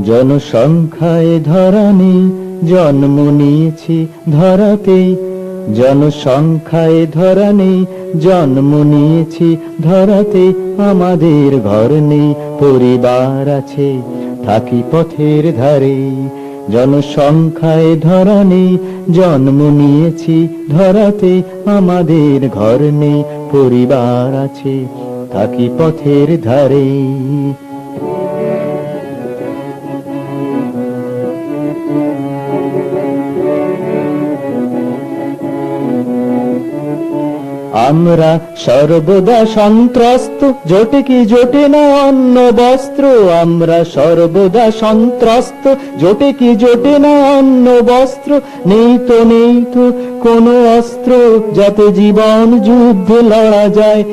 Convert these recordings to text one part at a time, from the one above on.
জনসংখ্যায় ধরা নেই, জন্ম নিয়েছি ধরাতেই। জনসংখ্যায় ধরা নেই, জন্ম নিয়েছি ধরাতে। আমাদের ঘর নেই, পরিবার আছে, থাকি পথের ধারে। জনসংখ্যায় ধরা নেই, জন্ম নিয়েছি ধরাতে। আমাদের ঘর নেই, পরিবার আছে, থাকি পথের ধারে। আমরা সর্বদা সন্ত্রস্ত, জোটে কি জোটে না অন্ন বস্ত্র। আমরা সর্বদা সন্ত্রস্ত, জোটে কি জোটে না অন্ন বস্ত্র। নেই তো কোনো অস্ত্র, যাতে জীবন যুদ্ধে লড়া যায়।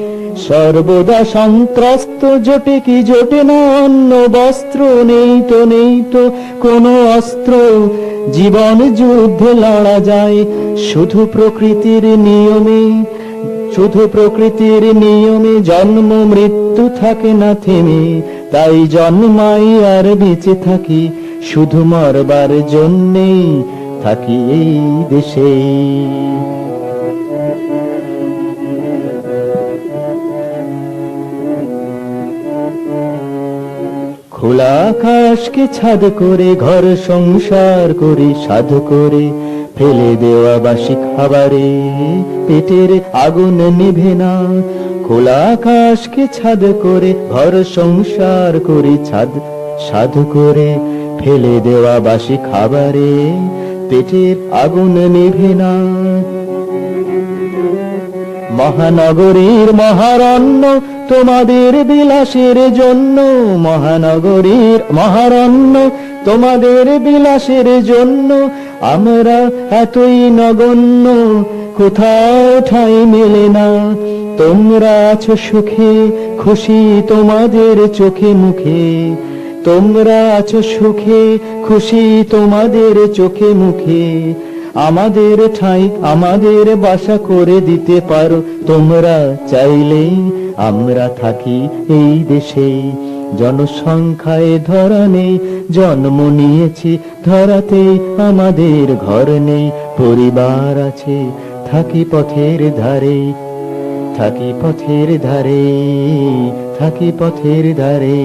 সর্বদা সন্ত্রস্ত, জোটে কি জোটে না অন্ন বস্ত্র। নেই তো কোনো অস্ত্র, জীবন যুদ্ধে লড়া যায়। শুধু প্রকৃতির নিয়মে, শুধু প্রকৃতির নিয়মে জন্ম মৃত্যু থাকে না থেমে। তাই জন্মাই আর বেঁচে থাকি, শুধু মরবার জন্যেই থাকি এই দেশে। খোলা আকাশকে ছাদ করে ঘর সংসার করে সাধ করে। ফেলে দেওয়া বাসি খাবারে পেটের আগুন নিভে না। খোলা আকাশকে ছাদ করে ঘর সংসার করে সাধ করে। ফেলে দেওয়া বাসি খাবারে পেটের আগুন নিভে না। মহানগরীর মহারণ্য তোমাদের বিলাসের জন্য। মহানগরীর মহারণ্য তোমাদের বিলাসের জন্য। আমরা এতই নগণ্য, কোথাও ঠাঁই মেলে না। তোমরা আছো সুখে খুশি তোমাদের চোখে মুখে। তোমরা আছো সুখে খুশি তোমাদের চোখে মুখে। আমাদের ঠাঁই আমাদের বাসা করে দিতে পারো তোমরা চাইলেই। আমরা থাকি এই দেশে, জনসংখ্যায় ধরা নেই, জন্ম নিয়েছি ধরাতেই। আমাদের ঘর নেই, পরিবার আছে, থাকি পথের ধারে। থাকি পথের ধারে, থাকি পথের ধারে।